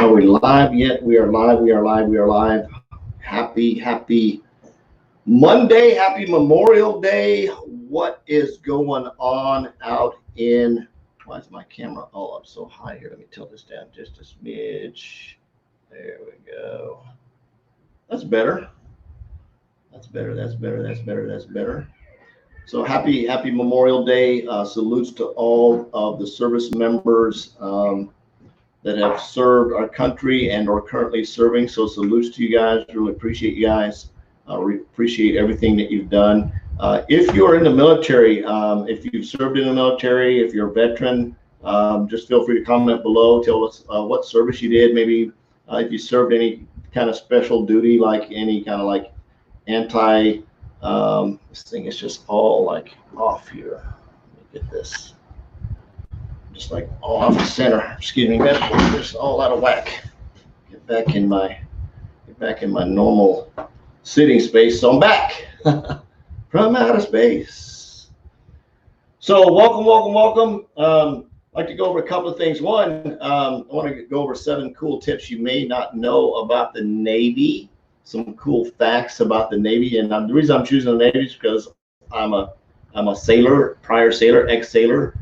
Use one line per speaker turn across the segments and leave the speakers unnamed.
Are we live yet? We are live. We are live. We are live. Happy Monday. Happy Memorial Day. What is going on out in? Why is my camera all up so high here? Let me tilt this down just a smidge. There we go. That's better. That's better. That's better. That's better. That's better. So happy Memorial Day. Salutes to all of the service members that have served our country and are currently serving. So salutes to you guys. Really appreciate you guys. Appreciate everything that you've done. If you're in the military, if you've served in the military, if you're a veteran, just feel free to comment below. Tell us what service you did. Maybe if you served any kind of special duty, like any kind of like anti. This thing is just all like off here. Let me get this. Just like all off the center. Excuse me, man. Just all out of whack. Get back in my normal sitting space. So I'm back from outer space. So welcome. I'd like to go over a couple of things. One, I want to go over 7 cool tips you may not know about the Navy. Some cool facts about the Navy, and the reason I'm choosing the Navy is because I'm a sailor, prior sailor, ex-sailor.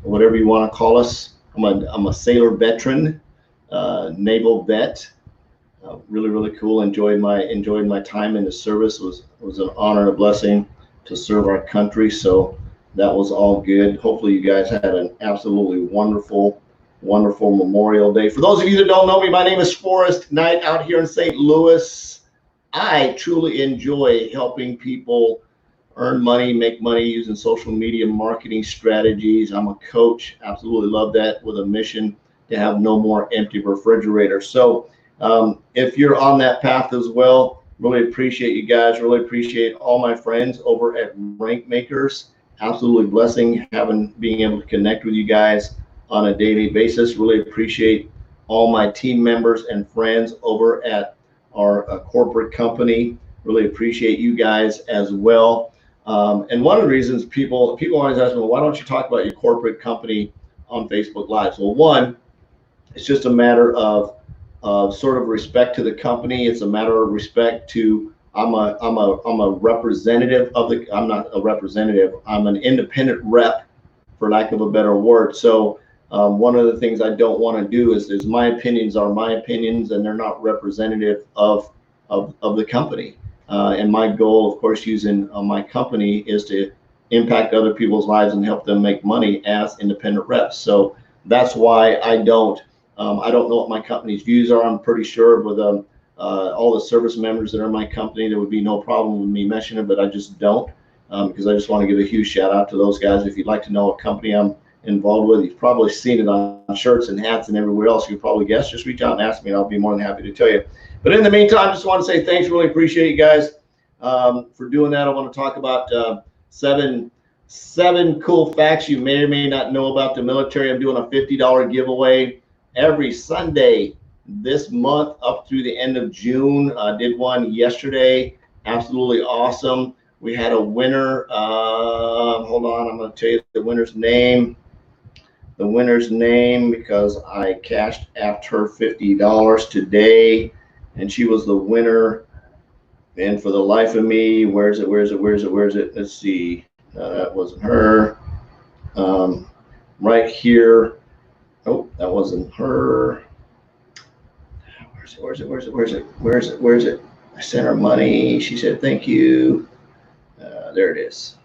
Whatever you want to call us. I'm a sailor veteran, naval vet. Really cool. Enjoyed my time in the service. Was an honor and a blessing to serve our country. So that was all good. Hopefully you guys had an absolutely wonderful Memorial Day. For those of you that don't know me, my name is Forrest Knight out here in St. Louis. I truly enjoy helping people earn money, make money using social media marketing strategies. I'm a coach, absolutely love that, with a mission to have no more empty refrigerators. So if you're on that path as well, really appreciate you guys, really appreciate all my friends over at Rank Makers. Absolutely blessing being able to connect with you guys on a daily basis. Really appreciate all my team members and friends over at our corporate company. Really appreciate you guys as well. And one of the reasons people always ask me, well, why don't you talk about your corporate company on Facebook Live? Well, one, it's just a matter of sort of respect to the company. It's a matter of respect to I'm a representative of the. I'm not a representative. I'm an independent rep, for lack of a better word. So one of the things I don't want to do is my opinions are my opinions, and they're not representative of the company. And my goal, of course, using my company is to impact other people's lives and help them make money as independent reps. So that's why I don't know what my company's views are. I'm pretty sure with all the service members that are in my company, there would be no problem with me mentioning it, but I just don't, because I just want to give a huge shout out to those guys. If you'd like to know what company I'm involved with, you've probably seen it on shirts and hats and everywhere else. You probably guess. Just reach out and ask me, and I'll be more than happy to tell you. But in the meantime, I just want to say thanks. Really appreciate you guys for doing that. I want to talk about seven cool facts you may or may not know about the military. I'm doing a $50 giveaway every Sunday this month up through the end of June. I did one yesterday. Absolutely awesome. We had a winner. Hold on, I'm going to tell you the winner's name. The winner's name, because I cashed out her $50 today, and she was the winner. And for the life of me, where's it? Let's see. That wasn't her. Right here. Oh, that wasn't her. Where's it? I sent her money. She said, thank you. There it is.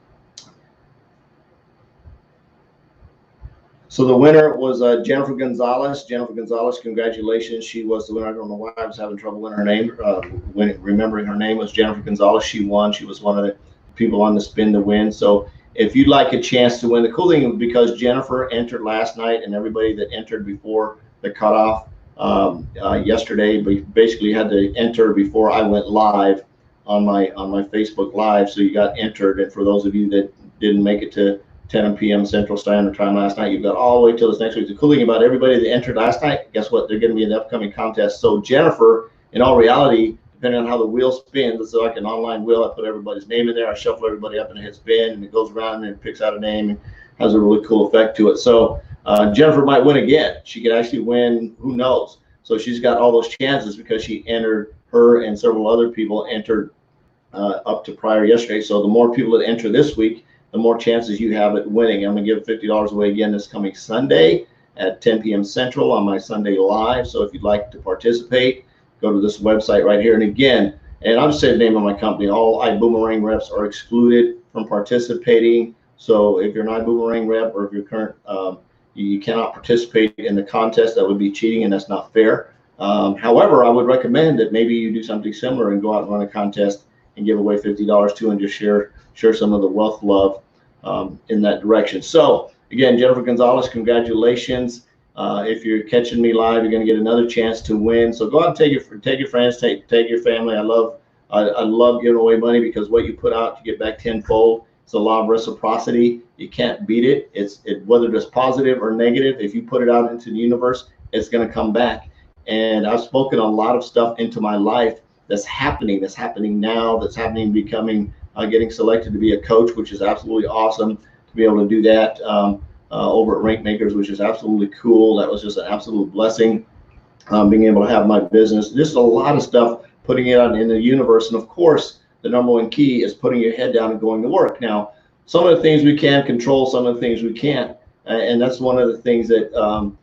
So the winner was Jennifer Gonzalez. Jennifer Gonzalez, congratulations. She was the winner. I don't know why I was having trouble with her name. Remembering her name was Jennifer Gonzalez. She won. She was one of the people on the spin to win. So if you'd like a chance to win, the cool thing, because Jennifer entered last night, and everybody that entered before the cutoff yesterday, but basically had to enter before I went live on my Facebook Live. So you got entered. And for those of you that didn't make it to 10 p.m. Central Standard Time last night, you've got all the way till this next week. The cool thing about everybody that entered last night, guess what? They're going to be in the upcoming contest. So Jennifer, in all reality, depending on how the wheel spins, it's like an online wheel. I put everybody's name in there. I shuffle everybody up and it hits spin, and it goes around and it picks out a name and has a really cool effect to it. So Jennifer might win again. She could actually win, who knows? So she's got all those chances because her and several other people entered up to prior yesterday. So the more people that enter this week, the more chances you have at winning. I'm going to give $50 away again this coming Sunday at 10 p.m. Central on my Sunday Live. So if you'd like to participate, go to this website right here. And again, and I'll just say the name of my company, all iBoomerang reps are excluded from participating. So if you're an iBoomerang rep or if you're current, you cannot participate in the contest. That would be cheating and that's not fair. However, I would recommend that maybe you do something similar and go out and run a contest and give away $50 too, and just share some of the wealth love in that direction. So again, Jennifer Gonzalez, congratulations. If you're catching me live, you're going to get another chance to win. So go out and take your friends, take your family. I love giving away money because what you put out, you get back tenfold. It's a law of reciprocity. You can't beat it. Whether it's positive or negative, if you put it out into the universe, it's going to come back. And I've spoken a lot of stuff into my life that's happening now, becoming, getting selected to be a coach, which is absolutely awesome to be able to do that over at Rank Makers, which is absolutely cool. That was just an absolute blessing, being able to have my business. Just a lot of stuff, putting it out in the universe. And of course, the number one key is putting your head down and going to work. Now, some of the things we can control, some of the things we can't. And that's one of the things that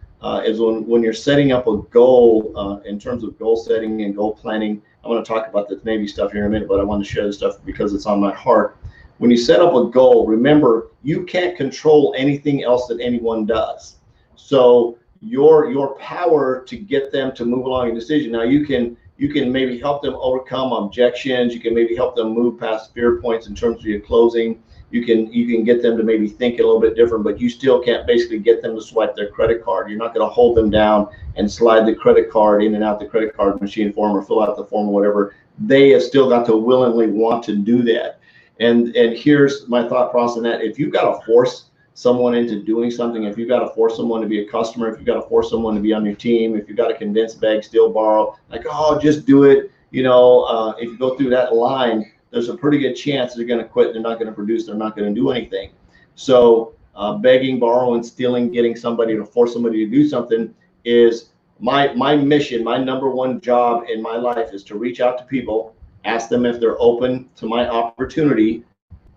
is when you're setting up a goal in terms of goal setting and goal planning. I'm going to talk about the Navy stuff here in a minute, but I want to share this stuff because it's on my heart. When you set up a goal, remember, you can't control anything else that anyone does. So your power to get them to move along a decision. Now you can maybe help them overcome objections. You can maybe help them move past fear points in terms of your closing. You can get them to maybe think a little bit different, but you still can't basically get them to swipe their credit card. You're not going to hold them down and slide the credit card in and out the credit card machine form or fill out the form or whatever. They have still got to willingly want to do that. And here's my thought process on that. If you've got to force someone into doing something, if you've got to force someone to be a customer, if you've got to force someone to be on your team, if you've got to convince, beg, steal, borrow, like, oh, just do it. If you go through that line, there's a pretty good chance they're going to quit. They're not going to produce. They're not going to do anything. So begging, borrowing, stealing, getting somebody to force somebody to do something is my mission. My number one job in my life is to reach out to people, ask them if they're open to my opportunity.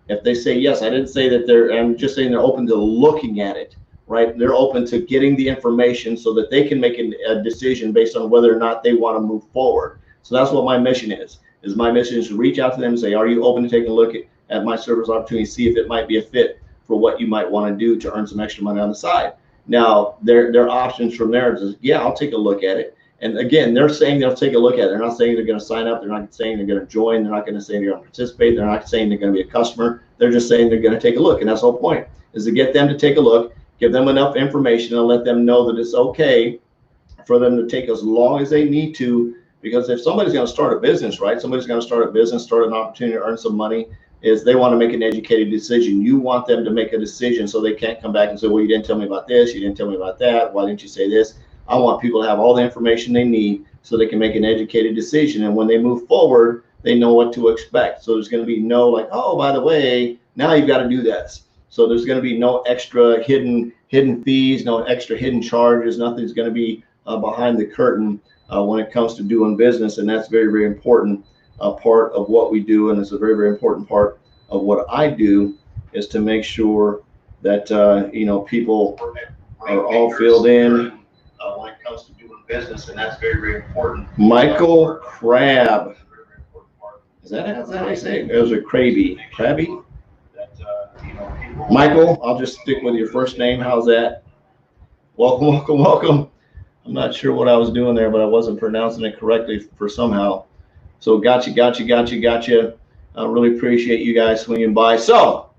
If they say yes, I didn't say that I'm just saying they're open to looking at it, right? They're open to getting the information so that they can make a decision based on whether or not they want to move forward. So that's what my mission is. My mission is to reach out to them and say, are you open to taking a look at my service opportunity, see if it might be a fit for what you might want to do to earn some extra money on the side. Now, their options from there is, yeah, I'll take a look at it. And again, they're saying they'll take a look at it. They're not saying they're going to sign up. They're not saying they're going to join. They're not going to say they're going to participate. They're not saying they're going to be a customer. They're just saying they're going to take a look. And that's the whole point, is to get them to take a look, give them enough information and let them know that it's okay for them to take as long as they need to. Because if somebody's going to start a business, right? Somebody's going to start a business, start an opportunity to earn some money, is they want to make an educated decision. You want them to make a decision so they can't come back and say, well, you didn't tell me about this. You didn't tell me about that. Why didn't you say this? I want people to have all the information they need so they can make an educated decision. And when they move forward, they know what to expect. So there's going to be no like, oh, by the way, now you've got to do this. So there's going to be no extra hidden fees, no extra hidden charges. Nothing's going to be behind the curtain when it comes to doing business. And that's very, very important part of what we do. And it's a very, very important part of what I do, is to make sure that, people are all filled in when it comes to doing business. And that's very, very important. Michael Crab. Is that how I say it? It was a Crabby. Michael, I'll just stick with your first name. How's that? Welcome. I'm not sure what I was doing there, but I wasn't pronouncing it correctly for somehow. So gotcha. I really appreciate you guys swinging by. So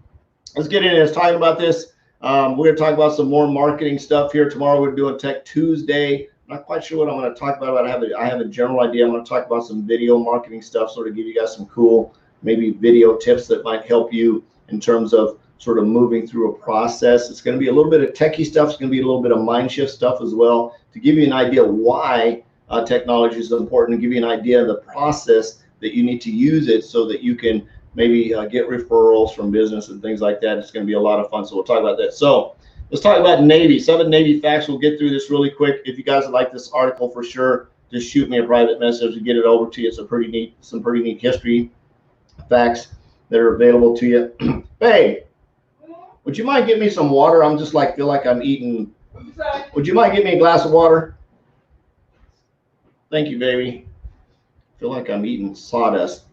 let's get into this, talking about this. We're going to talk about some more marketing stuff here. Tomorrow we're doing Tech Tuesday. I'm not quite sure what I'm going to talk about, but I have a general idea. I'm going to talk about some video marketing stuff, sort of give you guys some cool, maybe video tips that might help you in terms of sort of moving through a process. It's going to be a little bit of techie stuff. It's going to be a little bit of mind shift stuff as well, to give you an idea why technology is important, to give you an idea of the process that you need to use it so that you can maybe get referrals from business and things like that. It's going to be a lot of fun. So we'll talk about that. So Let's talk about Navy. 7 Navy facts. We'll get through this really quick. If you guys would like this article for sure, just shoot me a private message to get it over to you. It's a pretty neat, some pretty neat history facts that are available to you. Hey, would you mind getting me some water? I'm just like, feel like I'm eating. Would you mind getting me a glass of water? Thank you, baby. Feel like I'm eating sawdust.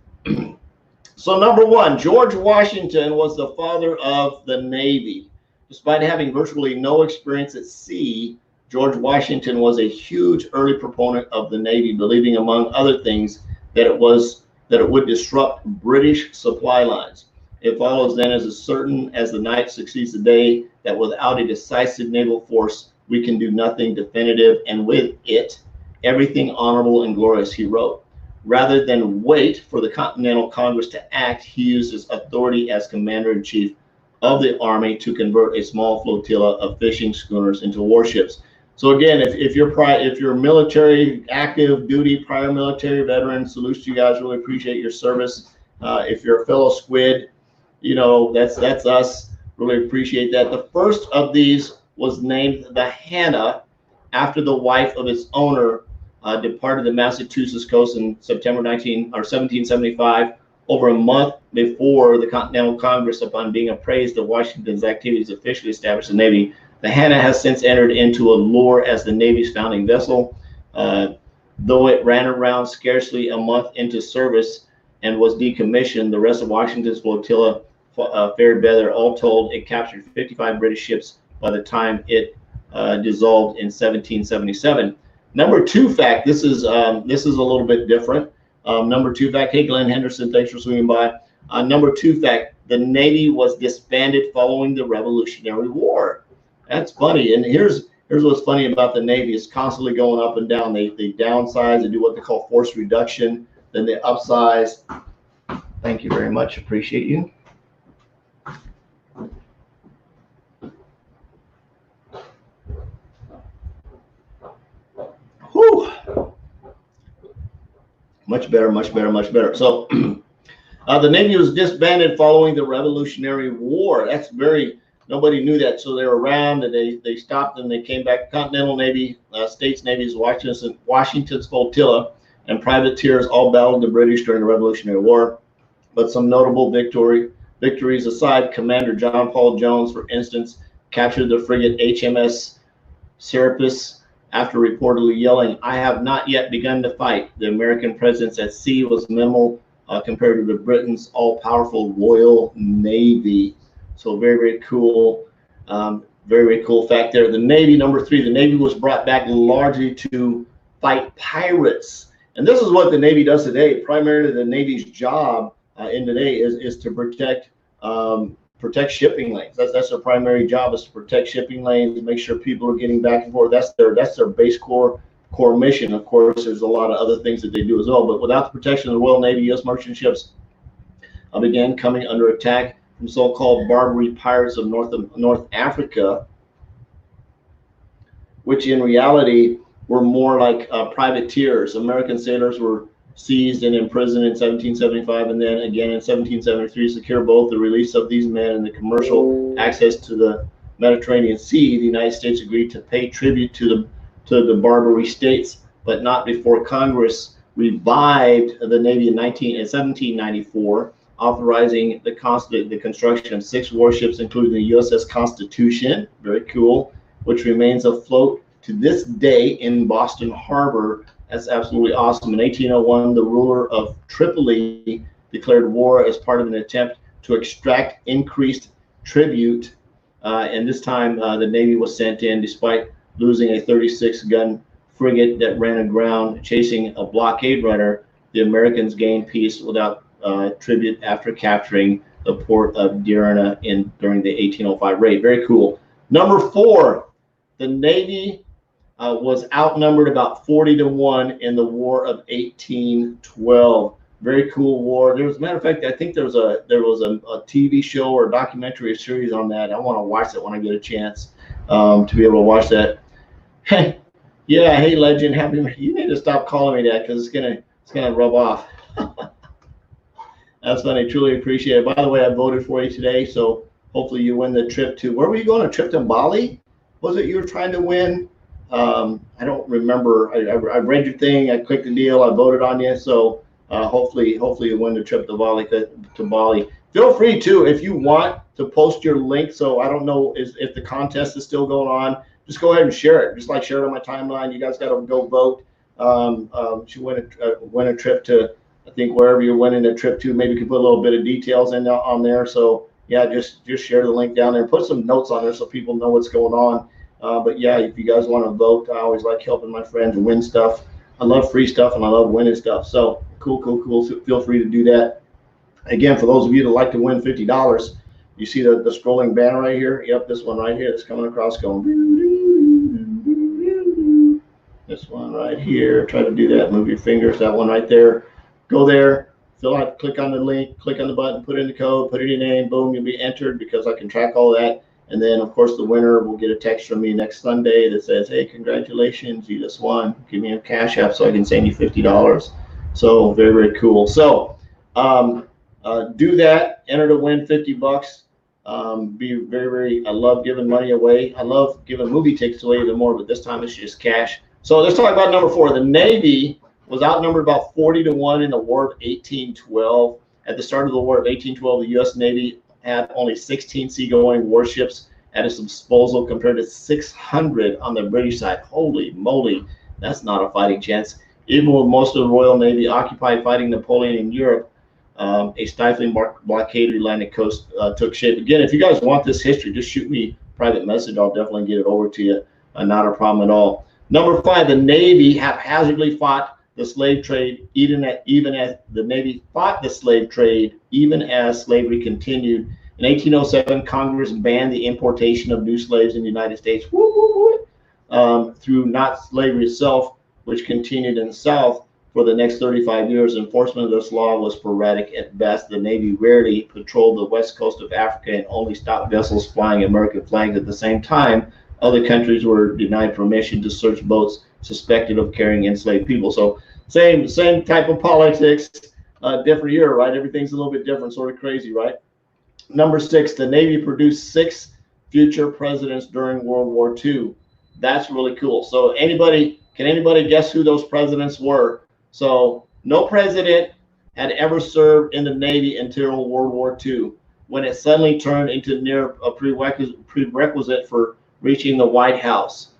So number 1, George Washington was the father of the Navy. Despite having virtually no experience at sea, George Washington was a huge early proponent of the Navy, believing, among other things, that it would disrupt British supply lines. It follows then as certain as the night succeeds the day that without a decisive naval force, we can do nothing definitive, and with it, everything honorable and glorious, he wrote. Rather than wait for the Continental Congress to act, he used his authority as commander-in-chief of the Army to convert a small flotilla of fishing schooners into warships. So again, if you're military, active duty, prior military veteran, salute to you guys. Really appreciate your service. If you're a fellow squid, you know, that's us. Really appreciate that. The first of these was named the Hannah after the wife of its owner, departed the Massachusetts coast in September 1775. Over a month before the Continental Congress, upon being appraised of Washington's activities, officially established the Navy. The Hannah has since entered into allure as the Navy's founding vessel. Though it ran around scarcely a month into service and was decommissioned, the rest of Washington's flotilla fared better. All told, it captured 55 British ships by the time it dissolved in 1777. Number 2 fact, this is a little bit different. Number 2 fact, hey Glenn Henderson, thanks for swinging by. Number 2 fact, the Navy was disbanded following the Revolutionary War. That's funny. And here's what's funny about the Navy. It's constantly going up and down. They downsize, they do what they call force reduction, then they upsize. Thank you very much. Appreciate you. Whew. Much better, much better, much better. So the Navy was disbanded following the Revolutionary War. That's nobody knew that. So they were around and they stopped and they came back. Continental Navy, States Navy's Washington's flotilla and privateers all battled the British during the Revolutionary War. But some notable victories aside, Commander John Paul Jones, for instance, captured the frigate HMS Serapis after reportedly yelling, "I have not yet begun to fight." The American presence at sea was minimal compared to the Britain's all-powerful Royal Navy. So very, very cool. Very, very cool fact there. The Navy, number 3, the Navy was brought back largely to fight pirates. And this is what the Navy does today. Primarily the Navy's job in today is to protect shipping lanes. That's their primary job, is to protect shipping lanes, make sure people are getting back and forth. That's their base core mission. Of course, there's a lot of other things that they do as well. But without the protection of the Royal Navy, U.S. merchant ships began coming under attack from so-called Barbary pirates of North Africa, which in reality were more like privateers. American sailors were seized and imprisoned in 1775, and then again in 1773, secure both the release of these men and the commercial access to the Mediterranean Sea. The United States agreed to pay tribute to the Barbary states, but not before Congress revived the Navy in 1794, authorizing the construction of 6 warships, including the USS Constitution, very cool, which remains afloat to this day in Boston Harbor. That's absolutely awesome. In 1801, the ruler of Tripoli declared war as part of an attempt to extract increased tribute. And this time, the Navy was sent in despite losing a 36-gun frigate that ran aground chasing a blockade runner. The Americans gained peace without tribute after capturing the port of Derna during the 1805 raid. Very cool. Number 4, the Navy was outnumbered about 40-1 in the War of 1812. Very cool war. There was, a matter of fact, I think there was a TV show or a documentary, a series on that. I want to watch it when I get a chance to be able to watch that. Hey, yeah, hey, Legend, happy. You need to stop calling me that because it's gonna rub off. That's funny. Truly appreciate it. By the way, I voted for you today, so Hopefully you win the trip to, where were you going? A trip to Bali? Was it you were trying to win? I don't remember. I read your thing. I clicked the deal. I voted on you. So hopefully you win the trip to Bali. Feel free to, if you want, to post your link. So I don't know if the contest is still going on. Just go ahead and share it. Just like share it on my timeline. You guys got to go vote. You win a trip to, I think, wherever you're winning a trip to. Maybe you can put a little bit of details in on there. So yeah, just share the link down there and put some notes on there so people know what's going on. But yeah, if you guys want to vote, I always like helping my friends win stuff. I love free stuff and I love winning stuff. So cool. So feel free to do that. Again, for those of you that like to win $50, you see the scrolling banner right here? Yep, this one right here. It's coming across going. This one right here. Try to do that. Move your fingers. That one right there. Go there. Fill out. Click on the link. Click on the button. Put in the code. Put in your name. Boom. You'll be entered because I can track all that. And then, of course, the winner will get a text from me next Sunday that says, hey, congratulations, you just won. Give me a Cash App so I can send you $50. So very, very cool. So do that. Enter to win $50. Be very, very, I love giving money away. I love giving movie tickets away even more, but this time it's just cash. So let's talk about number 4. The Navy was outnumbered about 40-1 in the War of 1812. At the start of the War of 1812, the U.S. Navy had only 16 seagoing warships at its disposal compared to 600 on the British side. Holy moly, that's not a fighting chance. Even with most of the Royal Navy occupied fighting Napoleon in Europe, a stifling blockade of the Atlantic coast took shape. Again, if you guys want this history, just shoot me a private message. I'll definitely get it over to you. Not a problem at all. Number 5, the Navy haphazardly fought the slave trade, even as the Navy fought the slave trade, even as slavery continued. In 1807, Congress banned the importation of new slaves in the United States through not slavery itself, which continued in the South for the next 35 years. Enforcement of this law was sporadic at best. The Navy rarely patrolled the west coast of Africa and only stopped vessels flying American flags. At the same time, other countries were denied permission to search boats suspected of carrying enslaved people. So same type of politics, different year, right? Everything's a little bit different, sort of crazy, right? Number 6, the Navy produced 6 future presidents during World War II. That's really cool. So can anybody guess who those presidents were? So no president had ever served in the Navy until World War II, when it suddenly turned into near a prerequisite for reaching the White House.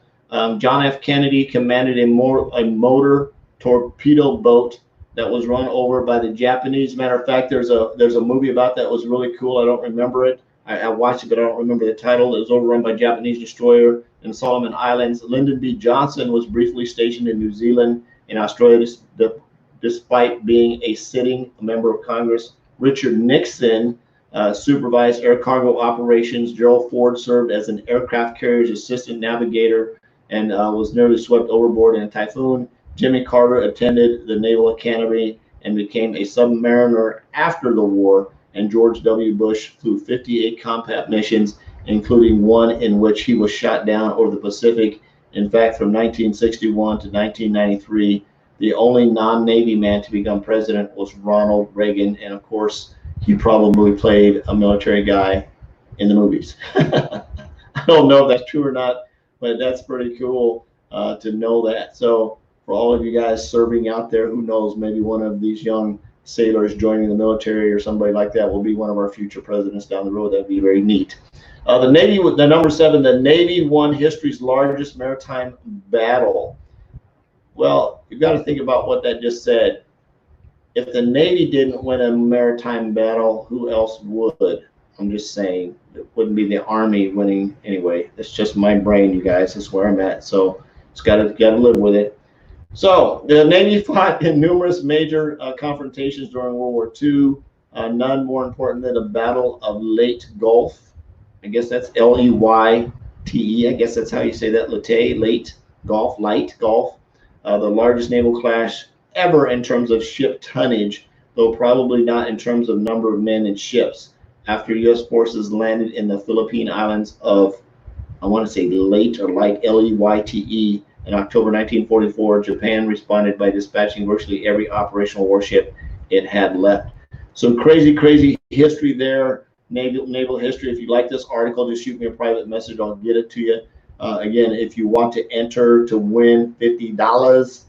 John F. Kennedy commanded a motor torpedo boat that was run over by the Japanese. Matter of fact, there's a movie about that was really cool. I don't remember it. I watched it, but I don't remember the title. It was overrun by Japanese destroyer in Solomon Islands. Lyndon B. Johnson was briefly stationed in New Zealand and Australia, despite being a sitting member of Congress. Richard Nixon supervised air cargo operations. Gerald Ford served as an aircraft carrier's assistant navigator and was nearly swept overboard in a typhoon. Jimmy Carter attended the Naval Academy and became a submariner after the war. And George W. Bush flew 58 combat missions, including one in which he was shot down over the Pacific. In fact, from 1961 to 1993, the only non-Navy man to become president was Ronald Reagan. And of course, he probably played a military guy in the movies. I don't know if that's true or not, but that's pretty cool to know that. So for all of you guys serving out there, who knows, maybe one of these young sailors joining the military or somebody like that will be one of our future presidents down the road. That'd be very neat. The Navy, the number 7, the Navy won history's largest maritime battle. Well, you've got to think about what that just said. If the Navy didn't win a maritime battle, who else would? I'm just saying, it wouldn't be the Army winning anyway. It's just my brain, you guys. That's where I'm at. So it's got to live with it. So the Navy fought in numerous major confrontations during World War II. None more important than the Battle of Leyte Gulf. I guess that's L-E-Y-T-E. I guess that's how you say that. Leyte Gulf. The largest naval clash ever in terms of ship tonnage, though probably not in terms of number of men and ships. After U.S. forces landed in the Philippine islands of, I want to say Leyte or Light, L-E-Y-T-E, in October 1944, Japan responded by dispatching virtually every operational warship it had left. Some crazy history there. naval history. If you like this article, just shoot me a private message. I'll get it to you. Again, if you want to enter to win $50,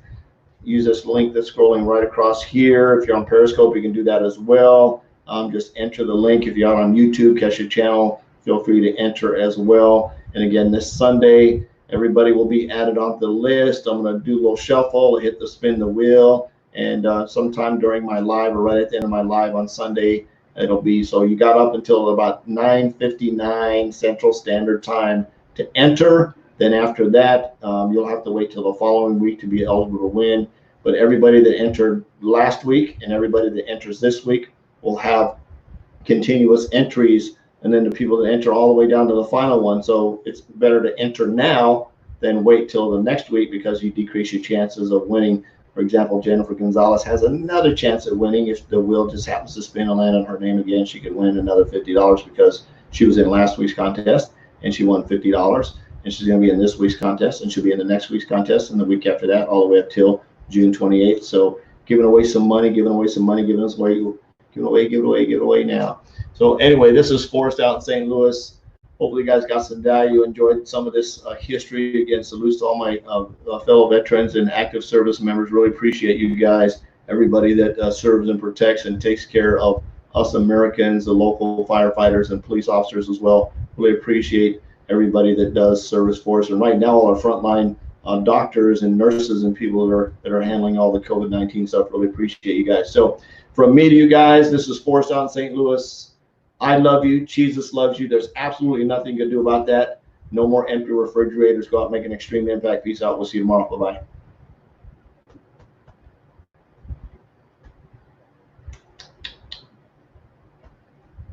use this link that's scrolling right across here. If you're on Periscope, you can do that as well. Just enter the link. If you're on YouTube, Kesha Channel, feel free to enter as well. And again, this Sunday, everybody will be added onto the list. I'm going to do a little shuffle, hit the spin the wheel, and sometime during my live or right at the end of my live on Sunday, it'll be, so you got up until about 9:59 Central Standard Time to enter. Then after that, you'll have to wait till the following week to be eligible to win. But everybody that entered last week and everybody that enters this week will have continuous entries, and then the people that enter all the way down to the final one. So it's better to enter now than wait till the next week, because you decrease your chances of winning. For example, Jennifer Gonzalez has another chance at winning. If the wheel just happens to spin and land on her name again, she could win another $50 because she was in last week's contest and she won $50. And she's going to be in this week's contest, and she'll be in the next week's contest, and the week after that, all the way up till June 28th. So giving away some money, giving away now. So anyway, this is Forrest out in St. Louis. Hopefully you guys got some value, enjoyed some of this history. Again, salutes to all my fellow veterans and active service members. Really appreciate you guys, everybody that serves and protects and takes care of us Americans, the local firefighters and police officers as well. Really appreciate everybody that does service for us. And right now, all our frontline doctors and nurses and people that are handling all the COVID-19 stuff. Really appreciate you guys. So from me to you guys, this is Forrest out in St. Louis. I love you. Jesus loves you. There's absolutely nothing you can do about that. No more empty refrigerators. Go out and make an extreme impact. Peace out. We'll see you tomorrow. Bye-bye.